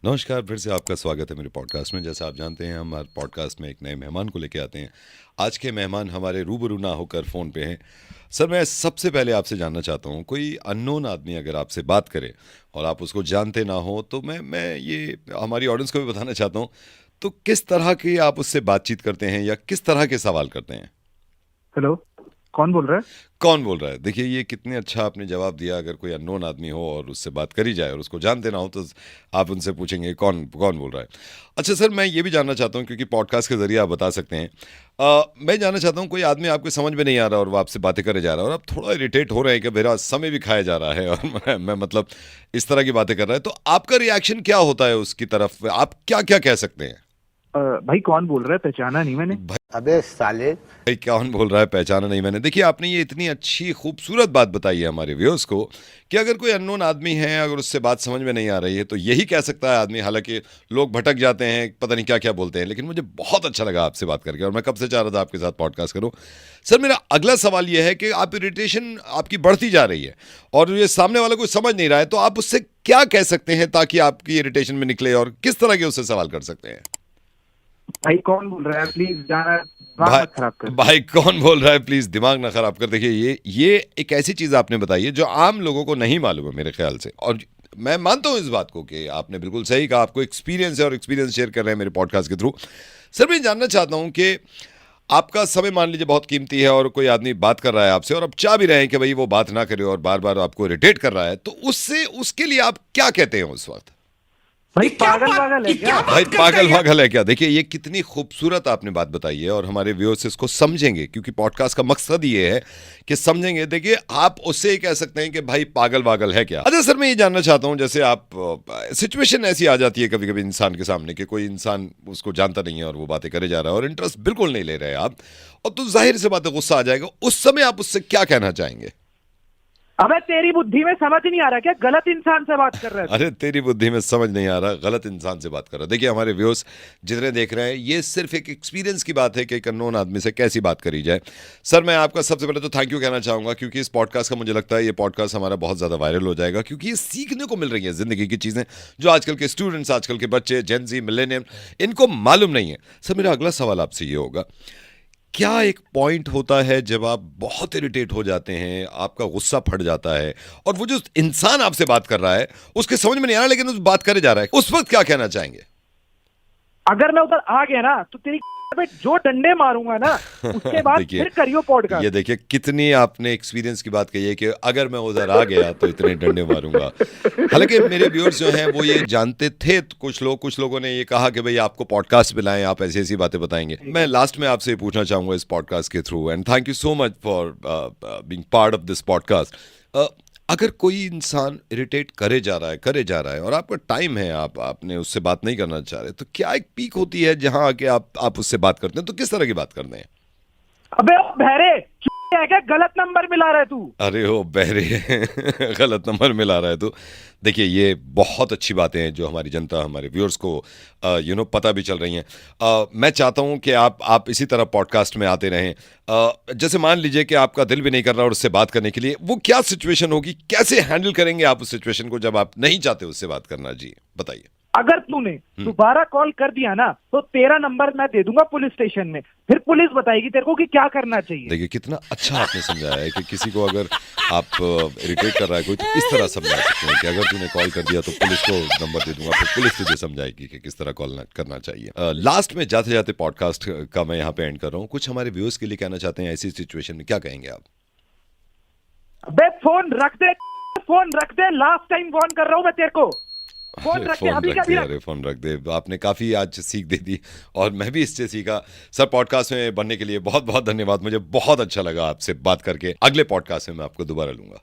नमस्कार, फिर से आपका स्वागत है मेरे पॉडकास्ट में। जैसा आप जानते हैं, हम हर पॉडकास्ट में एक नए मेहमान को लेके आते हैं। आज के मेहमान हमारे रूबरू ना होकर फ़ोन पे हैं। सर, मैं सबसे पहले आपसे जानना चाहता हूँ, कोई अननोन आदमी अगर आपसे बात करे और आप उसको जानते ना हो, तो मैं ये हमारी ऑडियंस को भी बताना चाहता हूँ, तो किस तरह की आप उससे बातचीत करते हैं या किस तरह के सवाल करते हैं? हेलो, कौन बोल रहा है? कौन बोल रहा है? देखिए, ये कितने अच्छा आपने जवाब दिया। अगर कोई अननोन आदमी हो और उससे बात करी जाए और उसको जानते ना हो, तो आप उनसे पूछेंगे कौन कौन बोल रहा है। अच्छा सर, मैं ये भी जानना चाहता हूँ, क्योंकि पॉडकास्ट के जरिए आप बता सकते हैं। मैं जानना चाहता हूँ, कोई आदमी आपके समझ में नहीं आ रहा और वो आपसे बातें करे जा रहा है और आप थोड़ा इरिटेट हो रहे हैं कि मेरा समय भी खाया जा रहा है और मैं मतलब इस तरह की बातें कर रहा है, तो आपका रिएक्शन क्या होता है उसकी तरफ? आप क्या क्या कह सकते हैं? भाई कौन बोल रहा है? पहचाना नहीं मैंने। अबे साले। भाई कौन बोल रहा है, पहचाना नहीं मैंने? देखिए, आपने ये इतनी अच्छी खूबसूरत बात बताई है हमारे व्यूअर्स को कि अगर कोई अननोन आदमी है, अगर उससे बात समझ में नहीं आ रही है, तो यही कह सकता है आदमी। हालांकि लोग भटक जाते हैं, पता नहीं क्या क्या बोलते हैं, लेकिन मुझे बहुत अच्छा लगा आपसे बात करके और मैं कब से चाह रहा था आपके साथ पॉडकास्ट करूं। सर, मेरा अगला सवाल यह है कि आप इरिटेशन आपकी बढ़ती जा रही है और ये सामने वाला कोई समझ नहीं रहा है, तो आप उससे क्या कह सकते हैं ताकि आपकी इरिटेशन में निकले और किस तरह के उससे सवाल कर सकते हैं? भाई कौन बोल रहा है? प्लीज जाना, दिमाग भाई मत खराब कर। भाई कौन बोल रहा है, प्लीज दिमाग ना खराब कर। देखिए, ये एक ऐसी चीज आपने बताई है जो आम लोगों को नहीं मालूम है मेरे ख्याल से, और मैं मानता हूं इस बात को कि आपने बिल्कुल सही कहा। आपको एक्सपीरियंस है और एक्सपीरियंस शेयर कर रहे हैं मेरे पॉडकास्ट के थ्रू। सर, मैं जानना चाहता हूं कि आपका समय मान लीजिए बहुत कीमती है और कोई आदमी बात कर रहा है आपसे और आप चाह भी रहे हैं कि भाई वो बात ना करे और बार बार आपको इरिटेट कर रहा है, तो उसके लिए आप क्या कहते हैं उस वक्त? भाई पागल है क्या? भाई पागल है क्या? देखिए, ये कितनी खूबसूरत आपने बात बताई है और हमारे व्यूअर्स इसको समझेंगे, क्योंकि पॉडकास्ट का मकसद ये है कि समझेंगे। देखिए, आप उससे ही कह सकते हैं कि भाई पागल है क्या। अच्छा सर, मैं ये जानना चाहता हूँ, जैसे आप सिचुएशन ऐसी आ जाती है कभी कभी इंसान के सामने कि कोई इंसान उसको जानता नहीं है और वो बातें करे जा रहा है और इंटरेस्ट बिल्कुल नहीं ले रहे आप, और तो जाहिर सी बात है गुस्सा आ जाएगा। उस समय आप उससे क्या कहना चाहेंगे? अबे तेरी बुद्धि में समझ नहीं आ रहा क्या? गलत इंसान से बात कर रहा है। अरे तेरी बुद्धि में समझ नहीं आ रहा, गलत इंसान से बात कर रहा। देखिए, हमारे व्यूअर्स जितने देख रहे हैं, ये सिर्फ एक एक्सपीरियंस की बात है कि एक अननोन आदमी से कैसी बात करी जाए। सर, मैं आपका सबसे पहले तो थैंक यू कहना चाहूंगा, क्योंकि इस पॉडकास्ट का मुझे लगता है ये पॉडकास्ट हमारा बहुत ज़्यादा वायरल हो जाएगा, क्योंकि ये सीखने को मिल रही है ज़िंदगी की चीज़ें जो आजकल के स्टूडेंट्स, आजकल के बच्चे, जेन ज़ी, मिलेनियम, इनको मालूम नहीं है। सर, मेरा अगला सवाल आपसे ये होगा, क्या एक पॉइंट होता है जब आप बहुत इरिटेट हो जाते हैं, आपका गुस्सा फट जाता है और वो जो इंसान आपसे बात कर रहा है उसके समझ में नहीं आ रहा, लेकिन उस बात करे जा रहा है, उस वक्त क्या कहना चाहेंगे? अगर मैं उधर आ गया ना तो तेरी पे जो डंडे मारूंगा ना, उसके बाद देखिए, फिर करियो पॉडकास्ट। ये देखिए कितनी आपने एक्सपीरियंस की बात कही है कि अगर मैं उधर आ गया तो इतने डंडे मारूंगा। हालांकि मेरे व्यूअर्स जो हैं वो ये जानते थे, तो कुछ लोगों ने ये कहा कि भाई आपको पॉडकास्ट पे लाएं, आप ऐसी ऐसी बातें बताएंगे। मैं लास्ट में आपसे ये पूछना चाहूंगा इस पॉडकास्ट के through, and thank you so much for being part of this podcast. अगर कोई इंसान इरिटेट करे जा रहा है और आपका टाइम है, आपने उससे बात नहीं करना चाह रहे, तो क्या एक पीक होती है जहां आके आप उससे बात करते हैं, तो किस तरह की बात करते हैं? अबे ओ बहरे, है क्या? गलत नंबर मिला रहा है तू। अरे ओ बहरे गलत नंबर मिला रहा है तो। देखिए, ये बहुत अच्छी बातें हैं जो हमारी जनता, हमारे व्यूअर्स को पता भी चल रही हैं। मैं चाहता हूं कि आप इसी तरह पॉडकास्ट में आते रहें। जैसे मान लीजिए कि आपका दिल भी नहीं कर रहा और उससे बात करने के लिए, वो क्या सिचुएशन होगी, कैसे हैंडल करेंगे आप उस सिचुएशन को जब आप नहीं चाहते उससे बात करना? जी बताइए। अगर तूने दोबारा कॉल कर दिया ना तो तेरा नंबर मैं दे दूंगा पुलिस स्टेशन में, फिर पुलिस बताएगी तेरे को कि क्या करना चाहिए। देखिए, कितना अच्छा आपने समझाया है कि किसी को अगर आप इरिटेट कर रहा है कोई, तो इस तरह समझा सकते हैं कि अगर तूने कॉल कर दिया तो पुलिस को नंबर दे दूंगा, फिर पुलिस तुझे समझाएगी कि किस तरह कॉल करना चाहिए। लास्ट में जाते जाते पॉडकास्ट का मैं यहाँ पे एंड कर रहा हूँ, कुछ हमारे व्यूअर्स के लिए कहना चाहते हैं ऐसी सिचुएशन में, क्या कहेंगे आप? अबे फोन रख दे, फोन रख दे, लास्ट टाइम फोन कर रहा हूं मैं तेरे को। फोन रख दे, अभी कभी अरे फोन रख दे। आपने काफी आज सीख दे दी और मैं भी इससे सीखा। सर, पॉडकास्ट में बनने के लिए बहुत बहुत धन्यवाद। मुझे बहुत अच्छा लगा आपसे बात करके। अगले पॉडकास्ट में मैं आपको दोबारा लूंगा।